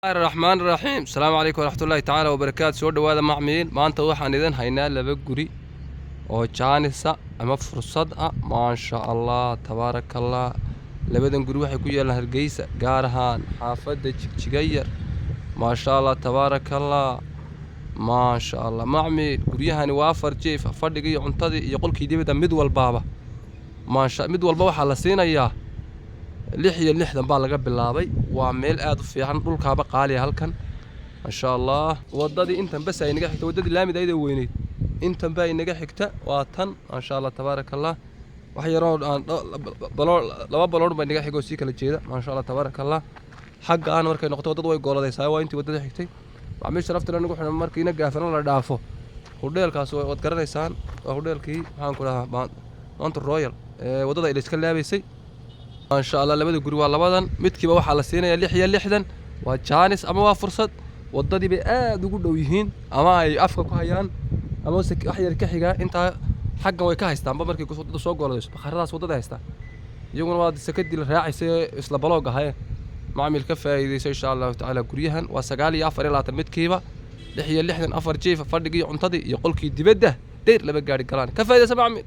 الرحمن الرحيم. السلام عليكم ورحمة الله تعالى وبركاته. سو dhawaada macmiil maanta waxaan idin haynaa laba guri oo jaanisa ama fursad ah maasha Allah tabaarakallah. labadan guri waxay ku yeelan Hargeysa gaar ahaan xaafadda Jigjigayar maasha Allah tabaarakallah maasha Allah. macmiil guriyahani waa afar jiif fadhigii cuntadii iyo qolkii dibadda mid walbaaba mid walba waxaa la siinayaa 6 baa laga bilaabay. waa meel aad u fiican dhulkaaba qaali halkan ma sha Allah. wadadii intan bas ay naga xigta wadadii laamida weyneed intan baa inaga xigta waa tan ma sha Allah tabaarakallah. wax yaroo aan laba balood baa inaga xigo si kala jeeda ma sha Allah tabaarakallah. xagga aan markay noqoto wadada way gooladaysaa waa intii wadada xigtay macmiil sharafta nagu xidhan markii ina gaafana la dhaafo hudheelkaas wad garanaysaan waa hudheelkii waxaan ku dhahaa Mount Royal wadada ay iska laabaysay ما شاء الله. labada guri waa labadan midkiiba waxaa la siinayaa 6 waa jaanis ama waa fursad wadadii bay aad ugu dhow yihiin ama ay afka ku hayaan ama wax yar ka xiga inta xaggan way ka haystaan markii wadada soo gooladayso bakharadaas wadada haystaan iyaguna waa sakadii la raacisay isla balooga ahay macmiil ka faa'iideyso insha Allah ta'ala. guriyahan waa 9 midkiiba 6 afar jiif fadhigii cuntadii iyo qolkii dibadda dheer laba gaari galaan ka faa'iideyso macmiil.